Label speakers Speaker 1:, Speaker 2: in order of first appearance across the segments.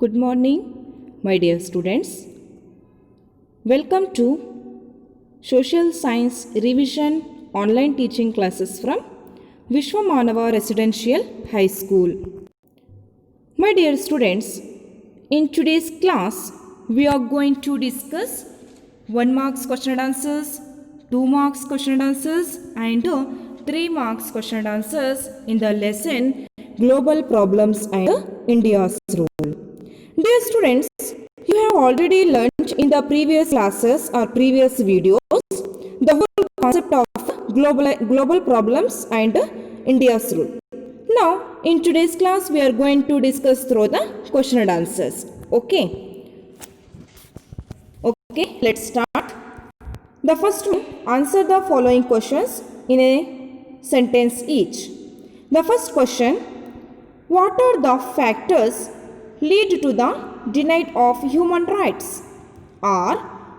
Speaker 1: Good morning, my dear students. Welcome to Social Science Revision online teaching classes from Vishwamanava Residential High School. My dear students, in today's class, we are going to discuss 1 marks question and answers, 2 marks question and answers, and 3 marks question and answers in the lesson Global Problems and India's Role. Dear students, you have already learned in the previous classes or previous videos the whole concept of global problems and India's role. Now, in today's class, we are going to discuss through the question and answers. Okay, let's start. The first one, answer the following questions in a sentence each. The first question, what are the factors lead to the denial of human rights? Or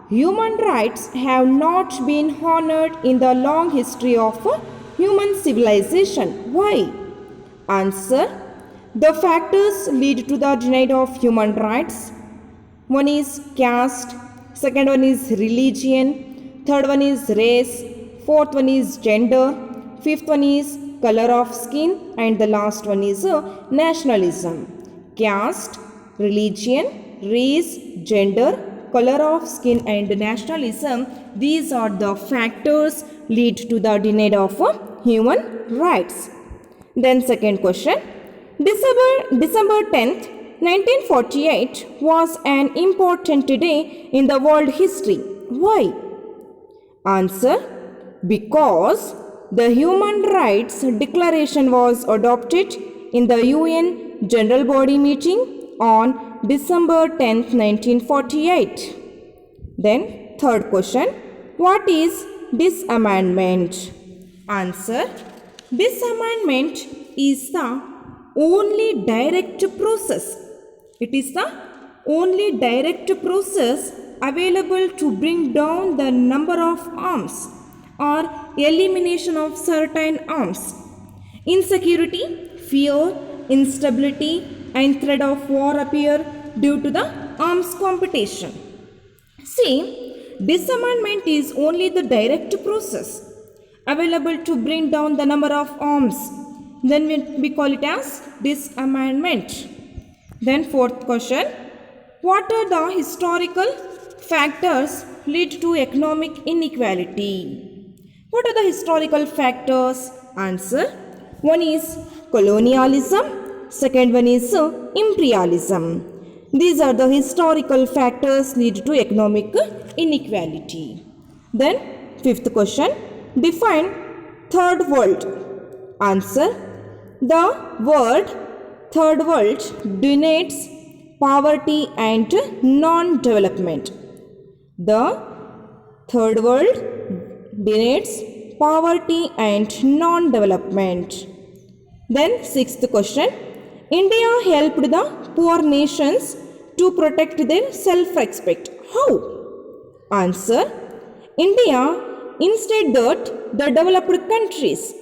Speaker 1: human rights have not been honored in the long history of human civilization. Why? Answer, the factors lead to the denial of human rights. One is caste, second one is religion, third one is race, fourth one is gender, fifth one is color of skin, and the last one is nationalism. Caste, religion, race, gender, color of skin, and nationalism, these are the factors lead to the denial of human rights. Then second question, December 10th, 1948 was an important day in the world history. Why? Answer, because the Human Rights Declaration was adopted in the UN General Body meeting on December 10th, 1948. Then third question, what is disamendment? Answer, disamendment is the only direct process. It is the only direct process available to bring down the number of arms or elimination of certain arms. Insecurity, fear, instability, and threat of war appear due to the arms competition. See, disarmament is only the direct process available to bring down the number of arms. Then we call it as disarmament. Then fourth question, what are the historical factors lead to economic inequality? What are the historical factors? Answer, one is colonialism, second one is imperialism. These are the historical factors lead to economic inequality. Then fifth question, define third world. Answer, the word third world denotes poverty and non-development. The third world denotes poverty and non-development. Then sixth question, India helped the poor nations to protect their self-respect. How? Answer, India, instead that the developed countries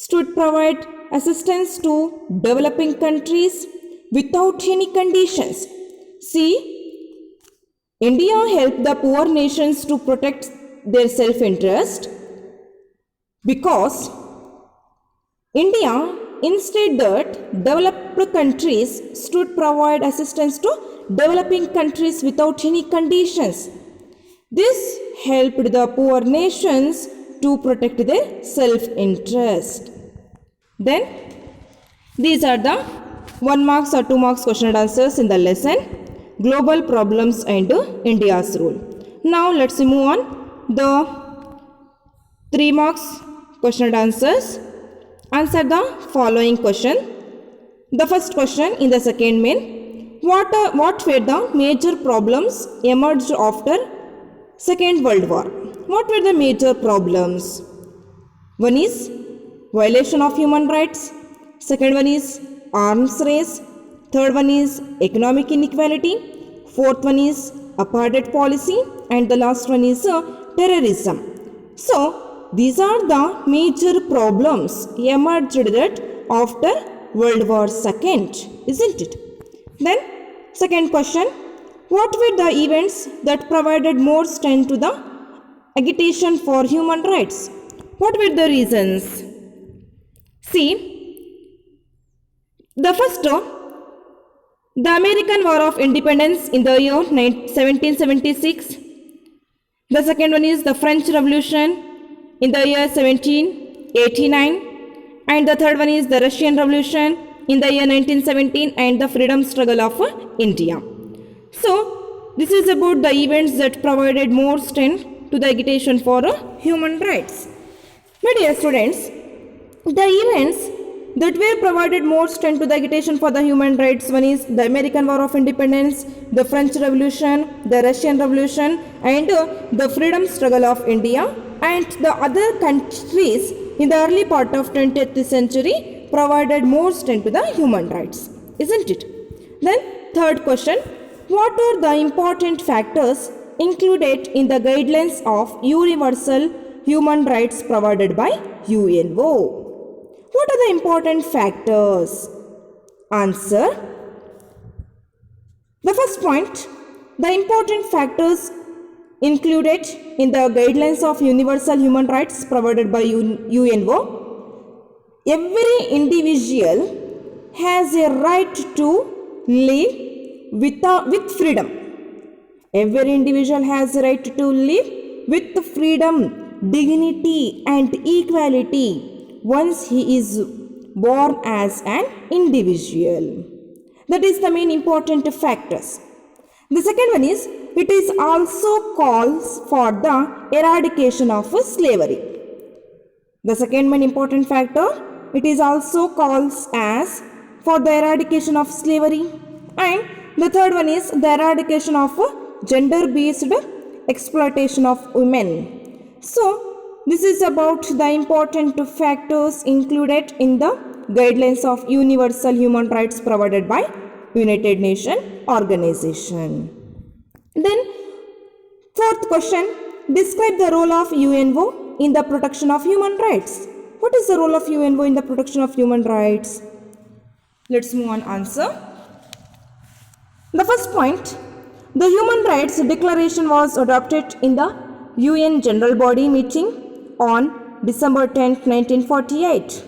Speaker 1: should provide assistance to developing countries without any conditions. See, India helped the poor nations to protect their self-interest because India, instead that developed countries should provide assistance to developing countries without any conditions. This helped the poor nations to protect their self-interest. Then these are the 1 marks or 2 marks question and answers in the lesson Global Problems and India's Role. Now let's move on the 3 marks question and answers. Answer the following question. The first question in the second main, what were the major problems emerged after Second World War? What were the major problems? One is violation of human rights, second one is arms race, third one is economic inequality, fourth one is apartheid policy, and the last one is terrorism. So, these are the major problems emerged that after World War II, isn't it? Then second question, what were the events that provided more strength to the agitation for human rights? What were the reasons? See, the first, the American War of Independence in the year 1776. The second one is the French Revolution in the year 1789. And the third one is the Russian Revolution in the year 1917 and the freedom struggle of India. So, this is about the events that provided more strength to the agitation for human rights. My dear students, the events that were provided more strength to the agitation for the human rights, one is the American War of Independence, the French Revolution, the Russian Revolution, and the freedom struggle of India, and the other countries in the early part of 20th century provided more strength to the human rights, isn't it? Then third question, what are the important factors included in the guidelines of universal human rights provided by UNO? What are the important factors? Answer. The first point, the important factors included in the guidelines of universal human rights provided by UNO. Every individual has a right to live with freedom. Every individual has a right to live with freedom, dignity and equality once he is born as an individual. That is the main important factors. The second one is, it is also calls for the eradication of slavery. The second main important factor, it is also calls as for the eradication of slavery. And the third one is the eradication of gender-based exploitation of women. So, this is about the important factors included in the guidelines of universal human rights provided by United Nations Organization. Then, fourth question, describe the role of UNO in the protection of human rights. What is the role of UNO in the protection of human rights? Let's move on answer. The first point, the Human Rights Declaration was adopted in the UN General Body meeting on December 10, 1948.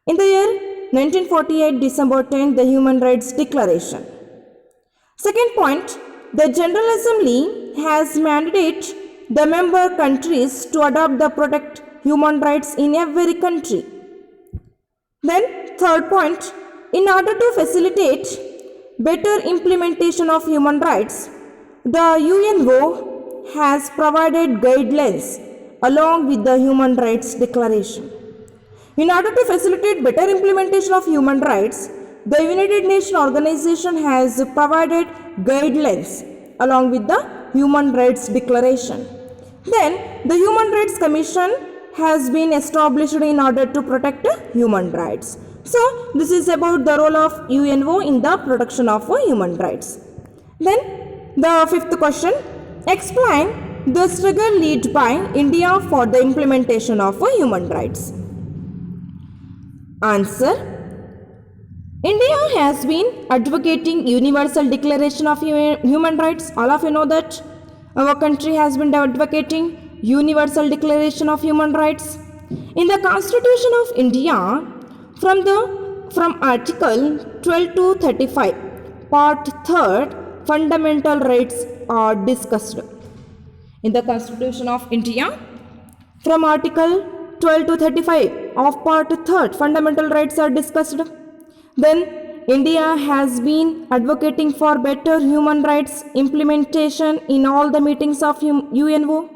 Speaker 1: In the year 1948, December 10, the Human Rights Declaration. Second point, the General Assembly has mandated the member countries to adopt the protect human rights in every country. Then third point, in order to facilitate better implementation of human rights, the UNO has provided guidelines along with the Human Rights Declaration. In order to facilitate better implementation of human rights, the United Nations Organization has provided guidelines along with the Human Rights Declaration. Then, the Human Rights Commission has been established in order to protect human rights. So, this is about the role of UNO in the protection of human rights. Then, the fifth question, explain the struggle led by India for the implementation of human rights. Answer. India has been advocating Universal Declaration of Human Rights. All of you know that our country has been advocating Universal Declaration of Human Rights. In the Constitution of India, from Article 12 to 35, Part 3rd, fundamental rights are discussed. In the Constitution of India, from Article 12 to 35 of Part 3rd, fundamental rights are discussed. Then India has been advocating for better human rights implementation in all the meetings of UNO.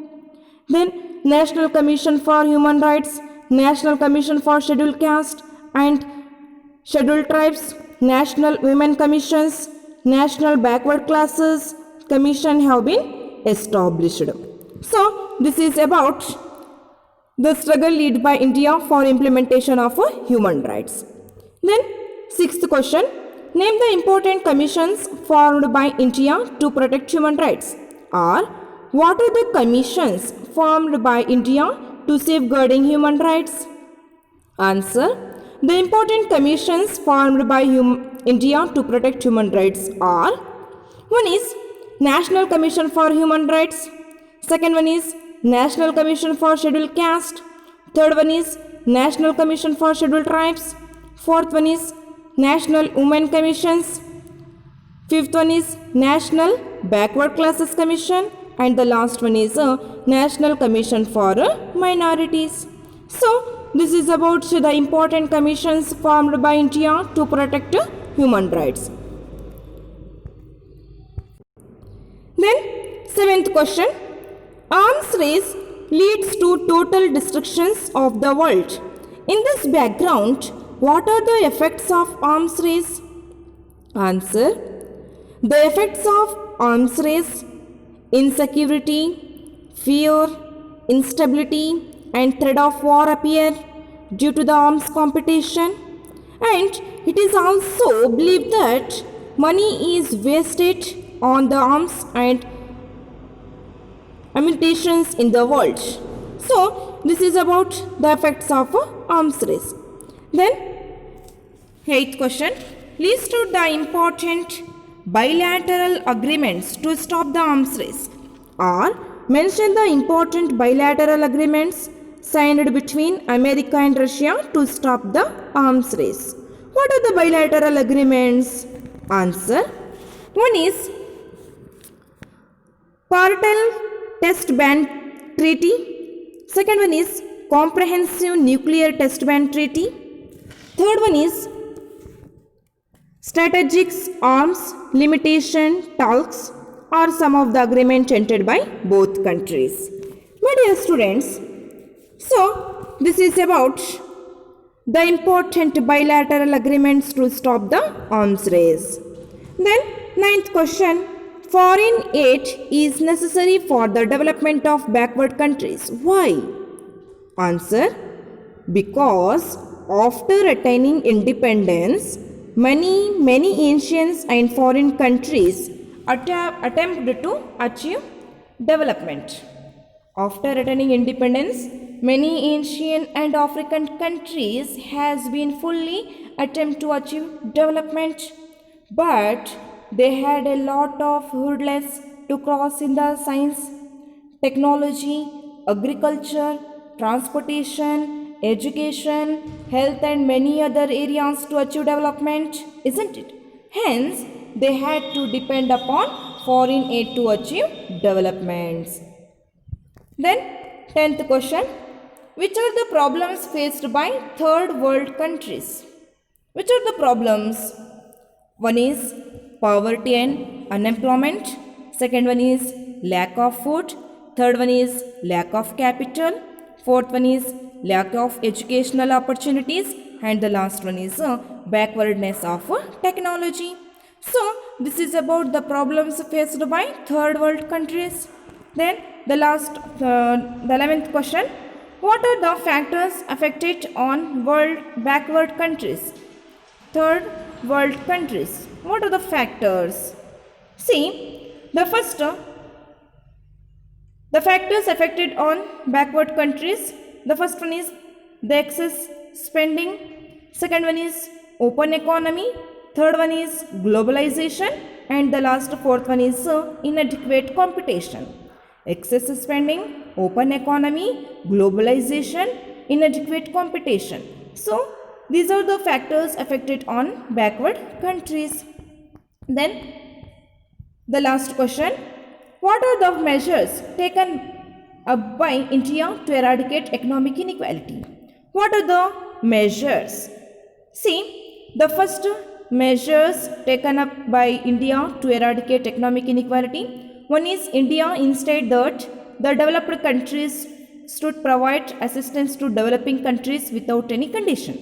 Speaker 1: Then National Commission for Human Rights, National Commission for Scheduled Caste and Scheduled Tribes, National Women Commissions, National Backward Classes Commission have been established. So, this is about the struggle led by India for implementation of human rights. Then, sixth question, name the important commissions formed by India to protect human rights. Or, what are the commissions formed by India to safeguarding human rights? Answer, the important commissions formed by India to protect human rights are: one is National Commission for Human Rights, second one is National Commission for Scheduled Caste, third one is National Commission for Scheduled Tribes, fourth one is National Women Commissions, fifth one is National Backward Classes Commission, and the last one is National Commission for Minorities. So this is about the important commissions formed by India to protect human rights. Then seventh question, arms race leads to total destructions of the world. In this background, what are the effects of arms race? Answer: the effects of arms race: insecurity, fear, instability, and threat of war appear due to the arms competition, and it is also believed that money is wasted on the arms and ammunitions in the world. So this is about the effects of arms race. Then eighth question, list out the important bilateral agreements to stop the arms race, or mention the important bilateral agreements signed between America and Russia to stop the arms race. What are the bilateral agreements? Answer: one is Partial Test Ban Treaty, second one is Comprehensive Nuclear Test Ban Treaty, third one is Strategic Arms Limitation Talks are some of the agreements entered by both countries. My dear students, so this is about the important bilateral agreements to stop the arms race. Then ninth question, foreign aid is necessary for the development of backward countries. Why? Answer: because after attaining independence, many ancient and foreign countries attempt to achieve development. After attaining independence, many Asian and African countries has been fully attempt to achieve development, but they had a lot of hurdles to cross in the science, technology, agriculture, transportation, education, health, and many other areas to achieve development, isn't it? Hence, they had to depend upon foreign aid to achieve developments. Then, 10th question, which are the problems faced by third world countries? Which are the problems? One is poverty and unemployment, second one is lack of food, third one is lack of capital, fourth one is lack of educational opportunities, and the last one is backwardness of technology. So this is about the problems faced by third world countries. Then the 11th question, what are the factors affected on world backward countries? Third world countries. What are the factors? See, the factors affected on backward countries. The first one is the excess spending. Second one is open economy. Third one is globalization. And the fourth one is inadequate competition. Excess spending, open economy, globalization, inadequate competition. So these are the factors affected on backward countries. Then the last question, what are the measures taken up by India to eradicate economic inequality? What are the measures? See, the first measures taken up by India to eradicate economic inequality, one is India insisted that the developed countries should provide assistance to developing countries without any condition.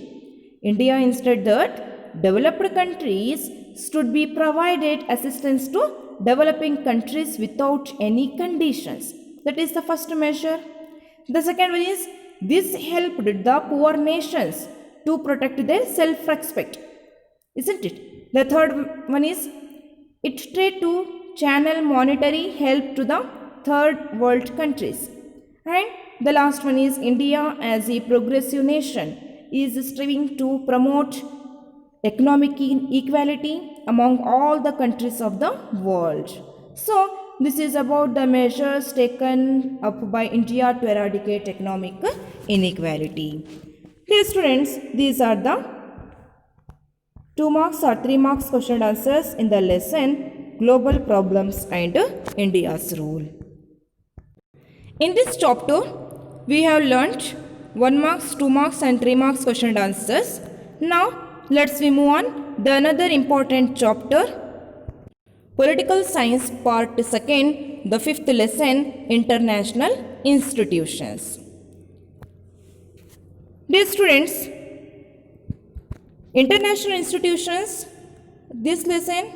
Speaker 1: India insisted that developed countries should be provided assistance to developing countries without any conditions. That is the first measure. The second one is this helped the poor nations to protect their self-respect, isn't it? The third one is it tried to channel monetary help to the third world countries. And the last one is India as a progressive nation is striving to promote economic equality among all the countries of the world. So, this is about the measures taken up by India to eradicate economic inequality. Dear students, these are the 2 marks or 3 marks question answers in the lesson Global Problems and India's Role. In this chapter, we have learnt 1 marks, 2 marks and 3 marks question answers. Now, let's we move on the another important chapter, Political Science Part 2nd, the 5th lesson, International Institutions. Dear students, international institutions, this lesson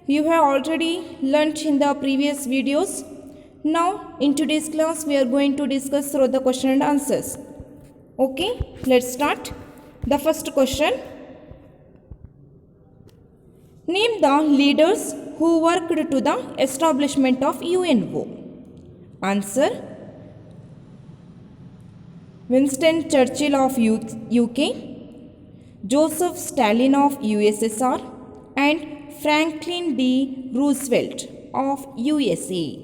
Speaker 1: you have already learnt in the previous videos. Now in today's class we are going to discuss through the question and answers. Okay, let's start. The first question. Name the leaders who worked to the establishment of UNO. Answer. Winston Churchill of UK, Joseph Stalin of USSR and Franklin D. Roosevelt of USA.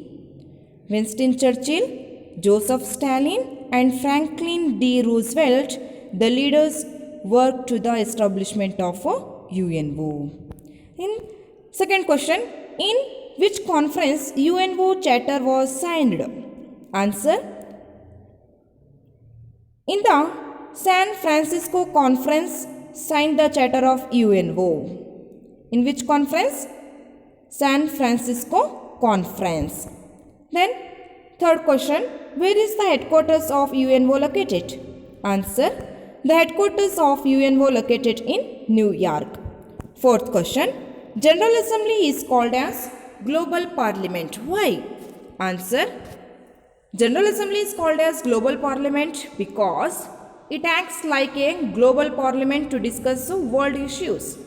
Speaker 1: Winston Churchill, Joseph Stalin and Franklin D. Roosevelt, the leaders worked to the establishment of UNO. In second question, in which conference UNO Charter was signed? Answer. In the San Francisco Conference signed the Charter of UNO. In which conference? San Francisco Conference. Then third question, where is the headquarters of UNO located? Answer, the headquarters of UNO located in New York. Fourth question, General Assembly is called as Global Parliament. Why? Answer, General Assembly is called as Global Parliament because it acts like a global parliament to discuss world issues.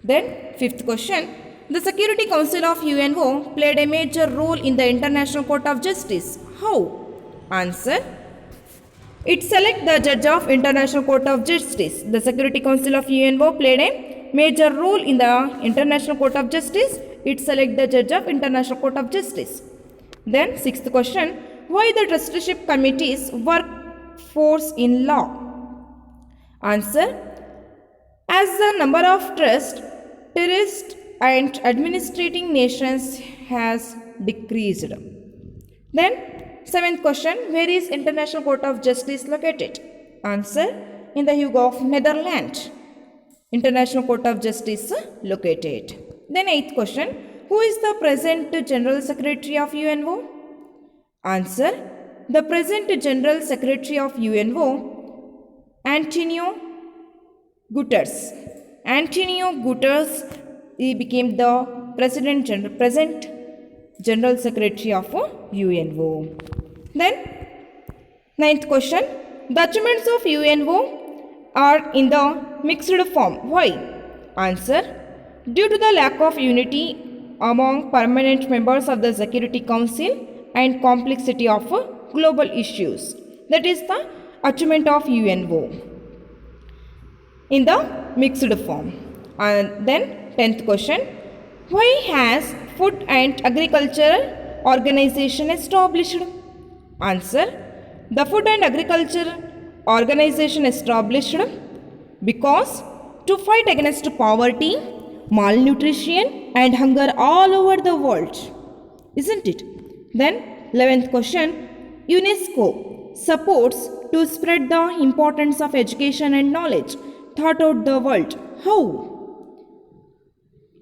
Speaker 1: Then, fifth question, the Security Council of UNO played a major role in the International Court of Justice. How? Answer, it selected the judge of International Court of Justice. The Security Council of UNO played a major role in the International Court of Justice. It selected the judge of International Court of Justice. Then sixth question, why the trusteeship committees work force in law? Answer, as the number of trust, terrorist and administrating nations has decreased. Then seventh question, where is International Court of Justice located? Answer, in the Hague of Netherlands. International Court of Justice located. Then eighth question, who is the present General Secretary of UNO? Answer, the present General Secretary of UNO, Antonio Guterres. Antonio Guterres, he became the present General Secretary of UNO. Then ninth question, the achievements of UNO are in the mixed form. Why? Answer, due to the lack of unity among permanent members of the Security Council and complexity of global issues. That is the achievement of UNO in the mixed form. And then 10th question, why has Food and Agriculture Organization established? Answer, the Food and Agriculture Organization established because to fight against poverty, malnutrition and hunger all over the world. Isn't it? Then 11th question, UNESCO supports to spread the importance of education and knowledge throughout the world. How?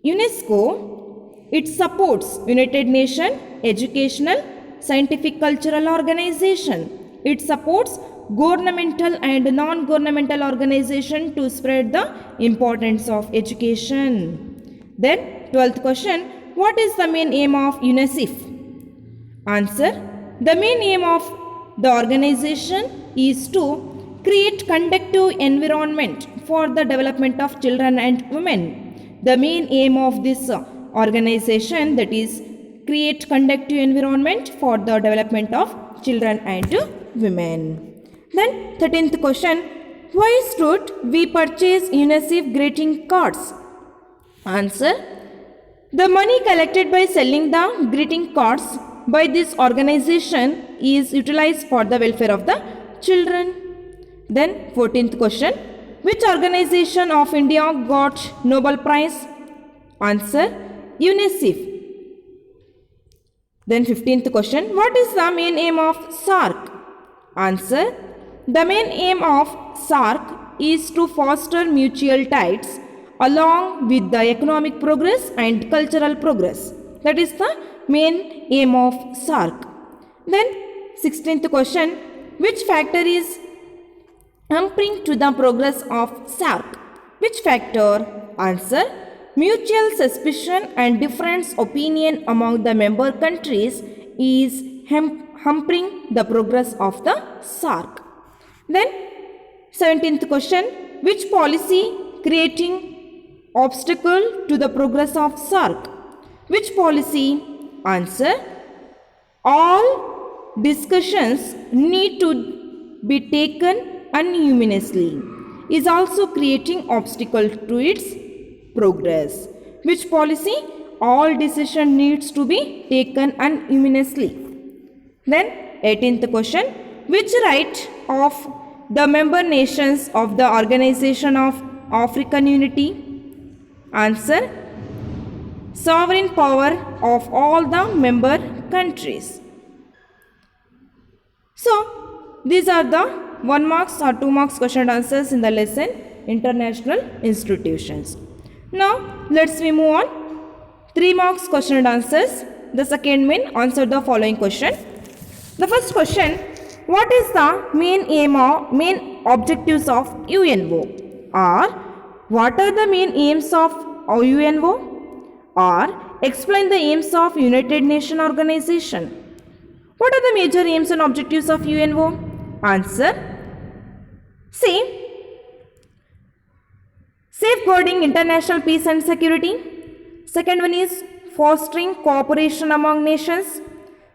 Speaker 1: UNESCO, it supports United Nations Educational Scientific Cultural Organization. It supports governmental and non-governmental organization to spread the importance of education. Then 12th question, what is the main aim of UNICEF? Answer, the main aim of the organization is to create conducive environment for the development of children and women. The main aim of this organization, that is create conducive environment for the development of children and women. Then 13th question, why should we purchase UNICEF greeting cards? Answer. The money collected by selling the greeting cards by this organization is utilized for the welfare of the children. Then 14th question. Which organization of India got Nobel Prize? Answer. UNICEF. Then 15th question. What is the main aim of SAARC? Answer. The main aim of SAARC is to foster mutual ties along with the economic progress and cultural progress. That is the main aim of SAARC. Then 16th question. Which factor is hampering to the progress of SAARC? Which factor? Answer. Mutual suspicion and different opinion among the member countries is hampering the progress of the SAARC. Then 17th question. Which policy creating obstacle to the progress of SAARC? Which policy? Answer. All discussions need to be taken unanimously is also creating obstacle to its progress. Which policy? All decision needs to be taken unanimously. Then 18th question. Which right of the member nations of the Organization of African Unity? Answer. Sovereign power of all the member countries. So, these are the 1 marks or 2 marks question and answers in the lesson International Institutions. Now, let's move on. 3 marks question and answers. The second main, answer the following question. The first question. What is the main objectives of UNO? Or what are the main aims of UNO? Or explain the aims of United Nations Organization. What are the major aims and objectives of UNO? Answer. C. Safeguarding international peace and security. Second one is fostering cooperation among nations.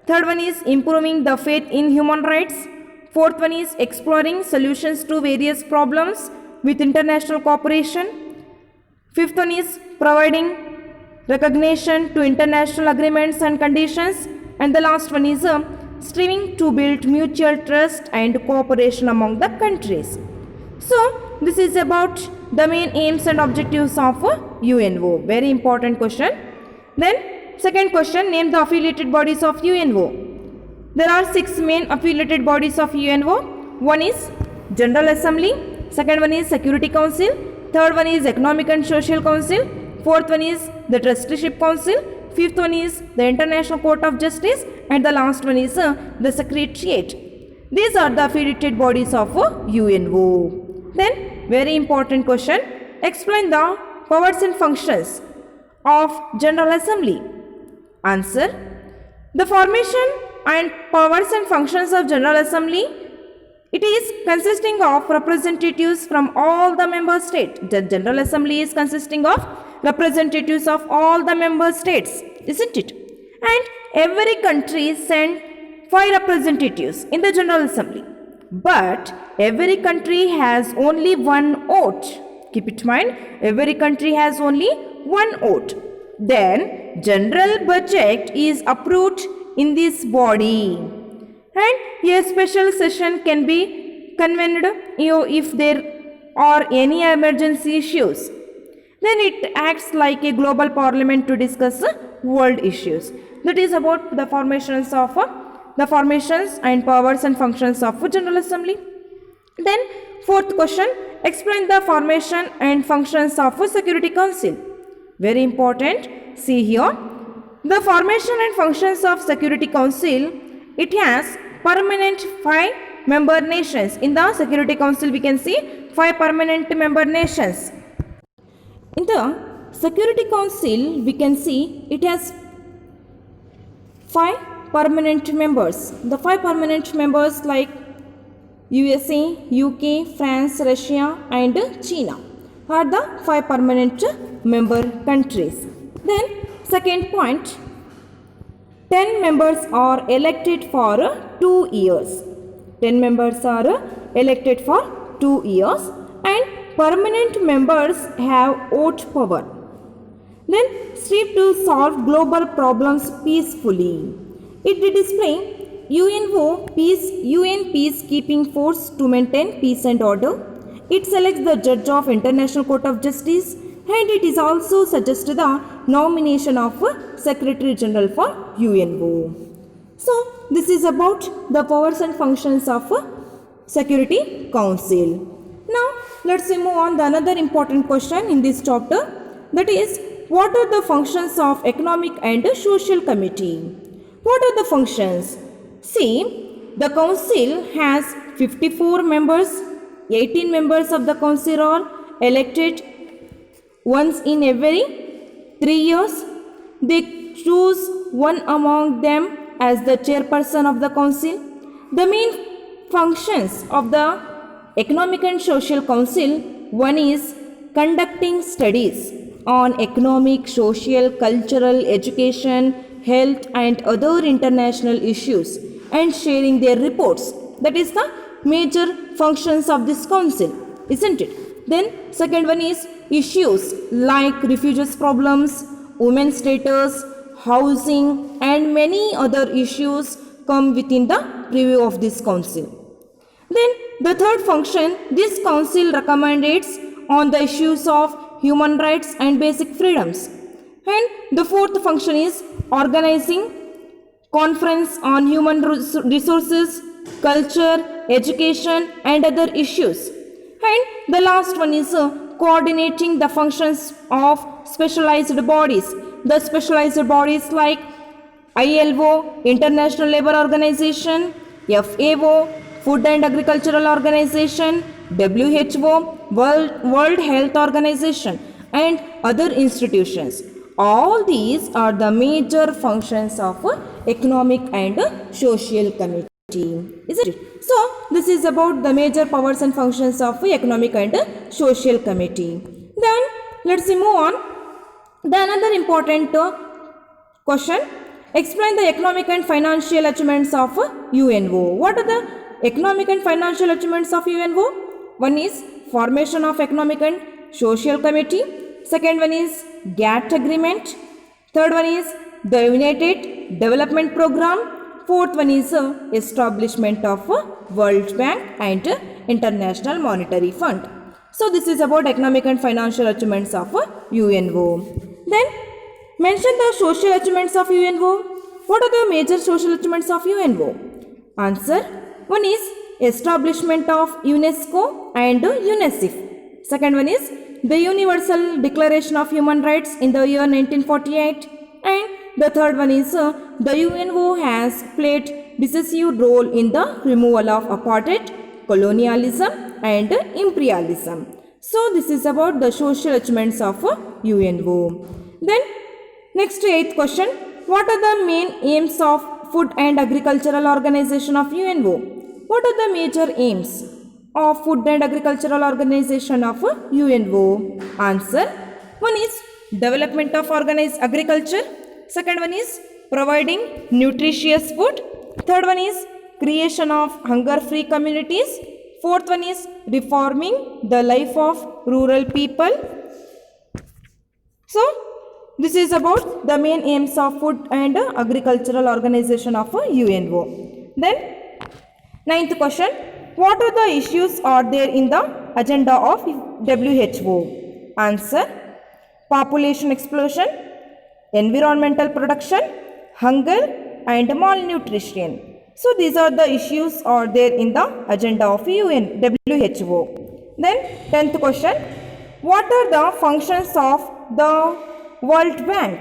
Speaker 1: Third one is improving the faith in human rights. Fourth one is exploring solutions to various problems with international cooperation. Fifth one is providing recognition to international agreements and conditions. And the last one is striving to build mutual trust and cooperation among the countries. So, this is about the main aims and objectives of UNO. Very important question. Then, second question, name the affiliated bodies of UNO. There are 6 main affiliated bodies of UNO. One is General Assembly. Second one is Security Council. Third one is Economic and Social Council. Fourth one is the Trusteeship Council. Fifth one is the International Court of Justice. And the last one is the Secretariat. These are the affiliated bodies of UNO. Then, very important question. Explain the powers and functions of General Assembly. Answer. The formation and powers and functions of General Assembly, it is consisting of representatives from all the member states. The General Assembly is consisting of representatives of all the member states, isn't it? And every country sent 5 representatives in the General Assembly. But every country has only 1 vote. Keep it in mind, every country has only 1 vote. Then general budget is approved in this body. And a special session can be convened if there are any emergency issues. Then it acts like a global parliament to discuss world issues. That is about the formations and powers and functions of General Assembly. Then fourth question, explain the formation and functions of Security Council. Very important. See here, the formation and functions of Security Council, it has permanent 5 member nations. In the Security Council we can see 5 permanent member nations. In the Security Council we can see it has 5 permanent members. The 5 permanent members like USA, UK, France, Russia and China are the 5 permanent member countries. Then second point, 10 members are elected for 2 years. 10 members are elected for 2 years and permanent members have vote power. Then strive to solve global problems peacefully. It display UNO UN peacekeeping force to maintain peace and order. It selects the judge of International Court of Justice, and it is also suggests the nomination of Secretary General for UNO. So this is about the powers and functions of Security Council. Now let's move on to another important question in this chapter, that is, what are the functions of Economic and Social Committee? What are the functions? See, the council has 54 members. 18 members of the council are elected once in every 3 years. They choose one among them as the chairperson of the council. The main functions of the Economic and Social Council, one is conducting studies on economic, social, cultural, education, health and other international issues and sharing their reports. That is the major functions of this council, isn't it? Then second one is issues like refugees problems, women's status, housing and many other issues come within the preview of this council. Then the third function, this council recommends on the issues of human rights and basic freedoms. And the fourth function is organizing conference on human resources, culture, education and other issues. And the last one is coordinating the functions of specialized bodies. The specialized bodies like ILO, International Labour Organization, FAO, Food and Agricultural Organization, WHO, World Health Organization and other institutions. All these are the major functions of Economic and Social Committee, isn't it? So this is about the major powers and functions of Economic and Social Committee. Then let's move on. The another important question, explain the economic and financial achievements of UNO. What are the economic and financial achievements of UNO? One is formation of Economic and Social Committee. Second one is GATT agreement. Third one is the United Development Program. Fourth one is establishment of World Bank and International Monetary Fund. So this is about economic and financial achievements of UNO. Then mention the social achievements of UNO. What are the major social achievements of UNO? Answer. One is establishment of UNESCO and UNICEF. Second one is the Universal Declaration of Human Rights in the year 1948. And the third one is the UNO has played decisive role in the removal of apartheid, colonialism and imperialism. So this is about the social achievements of UNO. Then next, eighth question, what are the main aims of Food and Agricultural Organization of UNO? What are the major aims of Food and Agricultural Organization of UNO? Answer. One is development of organized agriculture. Second one is providing nutritious food. Third one is creation of hunger-free communities. Fourth one is reforming the life of rural people. So this is about the main aims of Food and Agricultural Organization of UNO. Then ninth question, what are the issues are there in the agenda of WHO? Answer. Population explosion, environmental production, hunger and malnutrition. So these are the issues are there in the agenda of WHO. Then 10th question, what are the functions of the World Bank?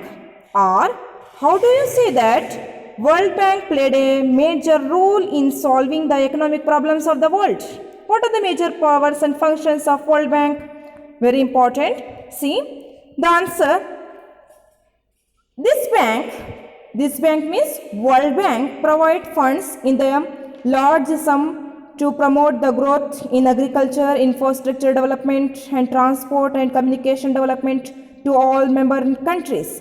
Speaker 1: Or how do you say that World Bank played a major role in solving the economic problems of the world? What are the major powers and functions of World Bank? Very important. See, the answer, this bank means World Bank provide funds in the large sum to promote the growth in agriculture, infrastructure development and transport and communication development to all member countries.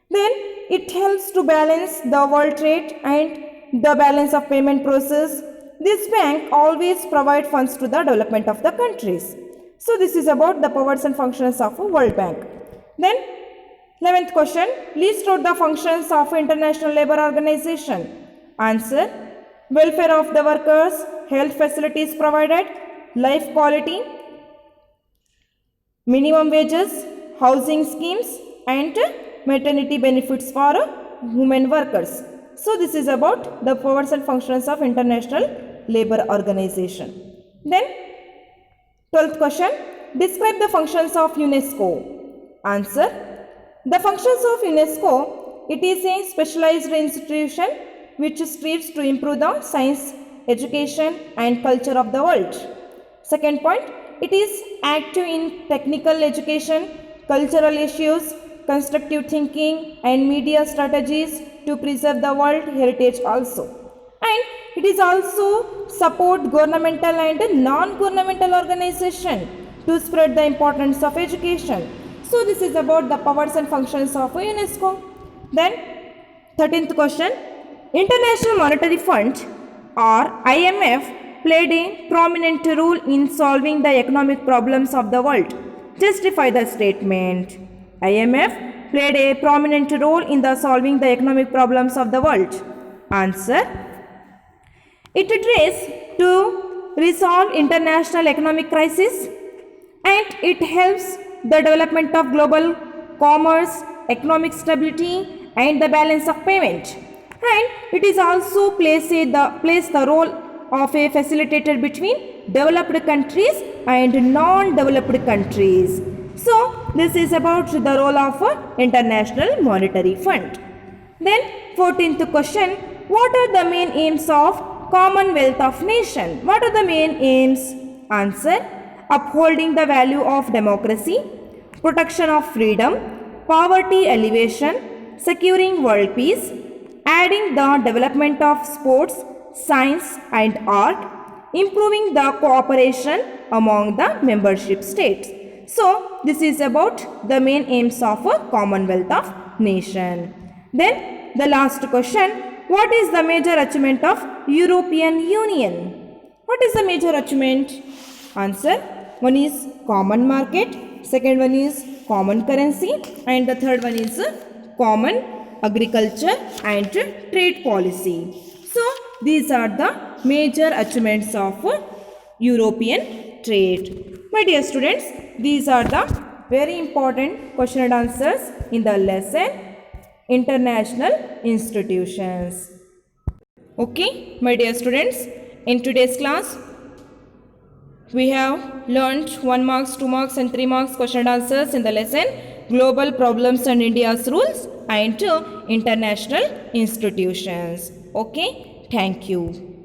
Speaker 1: Then it helps to balance the world trade and the balance of payment process. This bank always provide funds to the development of the countries. So this is about the powers and functions of a World Bank. Then 11th question, list out the functions of International Labour Organization. Answer, welfare of the workers, health facilities provided, life quality, minimum wages, housing schemes and maternity benefits for women workers. So this is about the powers and functions of International Labour Organization. Then 12th question, describe the functions of UNESCO. Answer, the functions of UNESCO, it is a specialized institution which strives to improve the science, education and culture of the world. Second point, it is active in technical education, cultural issues, constructive thinking and media strategies to preserve the world heritage also. And it is also support governmental and non-governmental organization to spread the importance of education. So this is about the powers and functions of UNESCO. Then 13th question, International Monetary Fund or IMF played a prominent role in solving the economic problems of the world. Justify the statement. IMF played a prominent role in the solving the economic problems of the world. Answer, it tries to resolve international economic crisis and it helps the development of global commerce, economic stability and the balance of payment. And it is also plays the role of a facilitator between developed countries and non-developed countries. So this is about the role of International Monetary Fund. Then 14th question, what are the main aims of Commonwealth of Nations? What are the main aims? Answer, upholding the value of democracy, protection of freedom, poverty alleviation, securing world peace, adding the development of sports, science and art, improving the cooperation among the membership states. So this is about the main aims of a Commonwealth of Nations. Then the last question, what is the major achievement of European Union? What is the major achievement? Answer, one is common market, second one is common currency and the third one is common agriculture and trade policy. So these are the major achievements of European trade. My dear students, these are the very important question and answers in the lesson International Institutions. Okay, my dear students, in today's class we have learned 1 marks, 2 marks and 3 marks question and answers in the lesson Global Problems and India's Rules and International Institutions. Okay, thank you.